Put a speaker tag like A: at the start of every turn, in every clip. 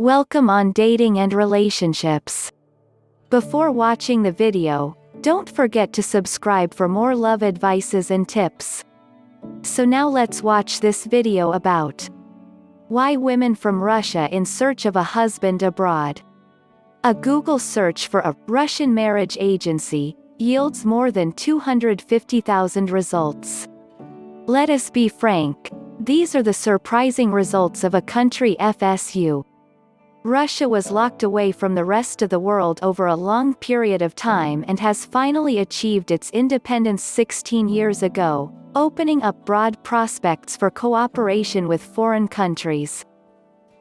A: Welcome on Dating and Relationships. Before watching the video, don't forget to subscribe for more love advices and tips. So now let's watch this video about why women from Russia in search of a husband abroad. A Google search for a Russian marriage agency yields more than 250,000 results. Let us be frank, these are the surprising results of a country FSU. Russia was locked away from the rest of the world over a long period of time and has finally achieved its independence 16 years ago, opening up broad prospects for cooperation with foreign countries.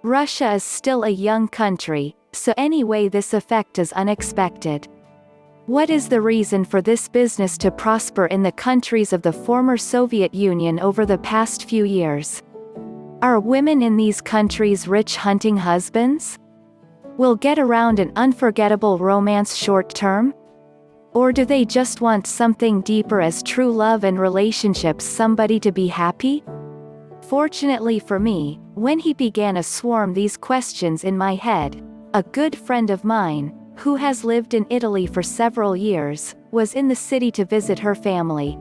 A: Russia is still a young country, so anyway this effect is unexpected. What is the reason for this business to prosper in the countries of the former Soviet Union over the past few years? Are women in these countries rich hunting husbands? Will get around an unforgettable romance short term? Or do they just want something deeper as true love and relationships, somebody to be happy? Fortunately for me, when he began to swarm these questions in my head, a good friend of mine, who has lived in Italy for several years, was in the city to visit her family.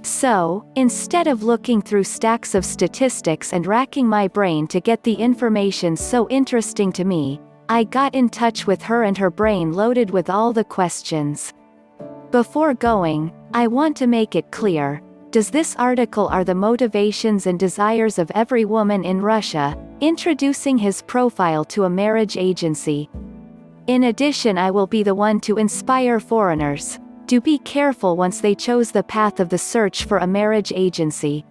A: So, instead of looking through stacks of statistics and racking my brain to get the information so interesting to me, I got in touch with her and her brain loaded with all the questions. Before going, I want to make it clear, does this article are the motivations and desires of every woman in Russia, introducing his profile to a marriage agency. In addition, I will be the one to inspire foreigners. Do be careful once they chose the path of the search for a marriage agency.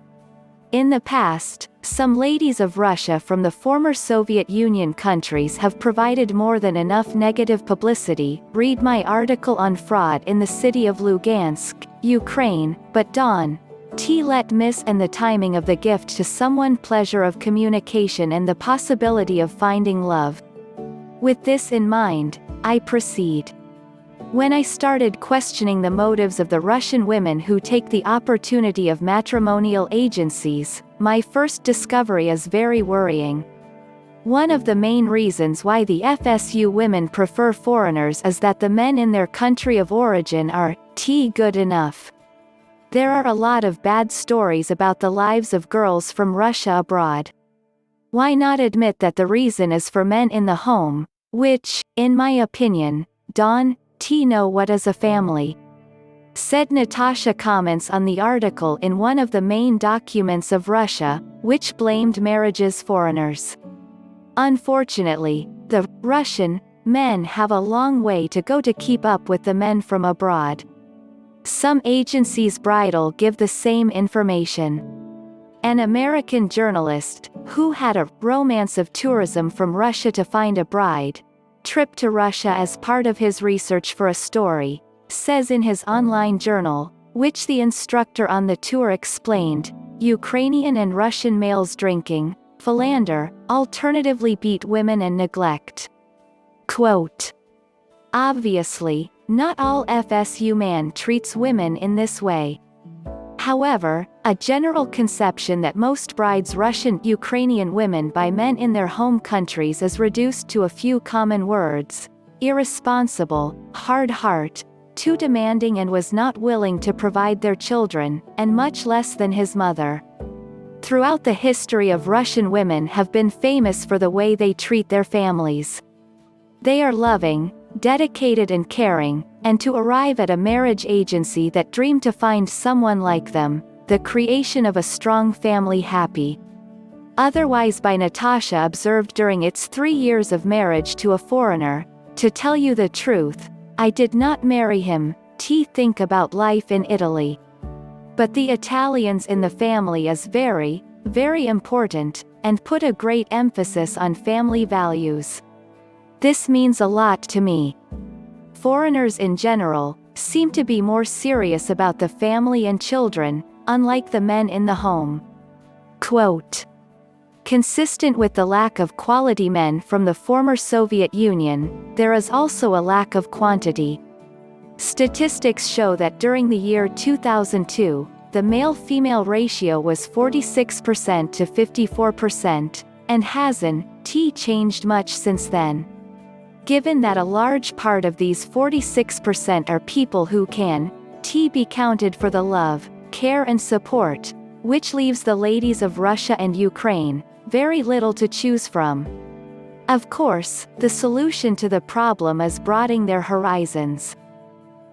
A: In the past, some ladies of Russia from the former Soviet Union countries have provided more than enough negative publicity. Read my article on fraud in the city of Lugansk, Ukraine, but don't let miss and the timing of the gift to someone, pleasure of communication and the possibility of finding love. With this in mind, I proceed. When I started questioning the motives of the Russian women who take the opportunity of matrimonial agencies, my first discovery is very worrying. One of the main reasons why the FSU women prefer foreigners is that the men in their country of origin are good enough. There are a lot of bad stories about the lives of girls from Russia abroad. Why not admit that the reason is for men in the home, which, in my opinion, don't know what is a family? Said Natasha comments on the article in one of the main documents of Russia, which blamed marriages foreigners. Unfortunately, the Russian men have a long way to go to keep up with the men from abroad. Some agencies bridal give the same information. An American journalist, who had a romance of tourism from Russia to find a bride, trip to Russia as part of his research for a story, says in his online journal, which the instructor on the tour explained, Ukrainian and Russian males drinking, philander, alternatively beat women and neglect. Quote, obviously, not all FSU man treats women in this way. However, a general conception that most brides Russian Ukrainian women by men in their home countries is reduced to a few common words: irresponsible, hard heart, too demanding and was not willing to provide their children, and much less than his mother. Throughout the history of Russian women have been famous for the way they treat their families. They are loving, dedicated and caring, and to arrive at a marriage agency that dream to find someone like them, the creation of a strong family happy. Otherwise by Natasha observed during its 3 years of marriage to a foreigner, to tell you the truth, I did not marry him, think about life in Italy. But the Italians in the family is very, very important, and put a great emphasis on family values. This means a lot to me. Foreigners in general seem to be more serious about the family and children, unlike the men in the home. Quote, consistent with the lack of quality men from the former Soviet Union, there is also a lack of quantity. Statistics show that during the year 2002, the male-female ratio was 46% to 54%, and hasn't changed much since then. Given that a large part of these 46% are people who can be counted for the love, care and support, which leaves the ladies of Russia and Ukraine very little to choose from. Of course, the solution to the problem is broadening their horizons.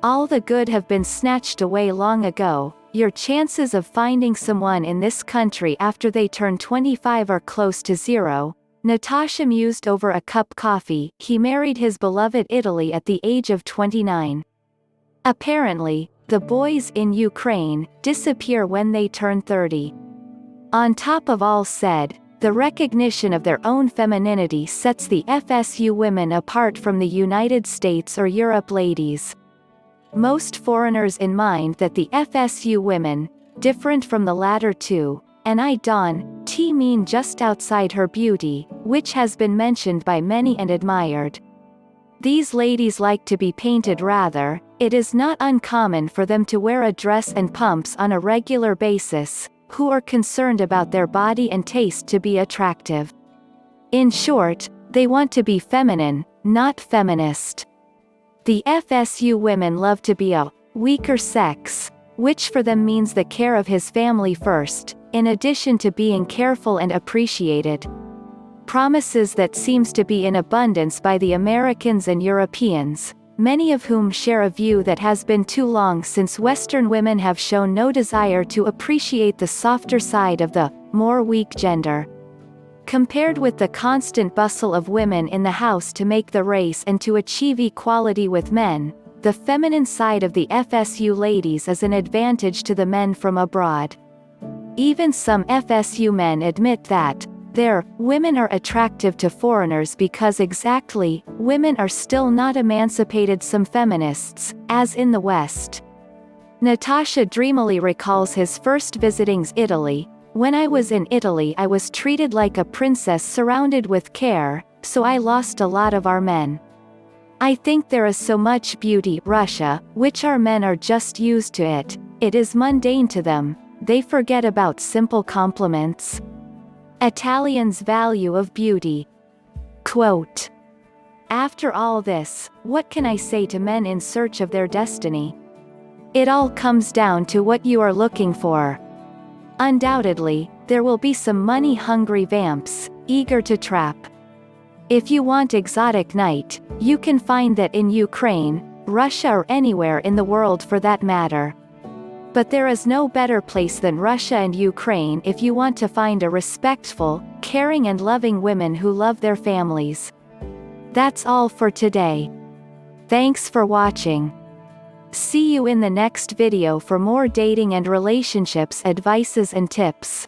A: All the good have been snatched away long ago. Your chances of finding someone in this country after they turn 25 are close to zero. Natasha mused over a cup coffee. He married his beloved Italy at the age of 29. Apparently, the boys in Ukraine disappear when they turn 30. On top of all said, the recognition of their own femininity sets the FSU women apart from the United States or Europe ladies. Most foreigners in mind that the FSU women, different from the latter two, and I don't mean just outside her beauty, which has been mentioned by many and admired. These ladies like to be painted rather. It is not uncommon for them to wear a dress and pumps on a regular basis, who are concerned about their body and taste to be attractive. In short, they want to be feminine, not feminist. The FSU women love to be a weaker sex, which for them means the care of his family first, in addition to being careful and appreciated. Promises that seems to be in abundance by the Americans and Europeans, many of whom share a view that has been too long since Western women have shown no desire to appreciate the softer side of the more weak gender. Compared with the constant bustle of women in the house to make the race and to achieve equality with men, the feminine side of the FSU ladies is an advantage to the men from abroad. Even some FSU men admit that their women are attractive to foreigners because exactly, women are still not emancipated. Some feminists, as in the West. Natasha dreamily recalls his first visitings Italy. When I was in Italy I was treated like a princess surrounded with care, so I lost a lot of our men. I think there is so much beauty Russia, which our men are just used to it. It is mundane to them. They forget about simple compliments. Italians' value of beauty. Quote, "After all this, what can I say to men in search of their destiny? It all comes down to what you are looking for. Undoubtedly, there will be some money-hungry vamps, eager to trap. If you want exotic night, you can find that in Ukraine, Russia or anywhere in the world for that matter. But there is no better place than Russia and Ukraine if you want to find a respectful, caring and loving women who love their families." That's all for today. Thanks for watching. See you in the next video for more dating and relationships advices and tips.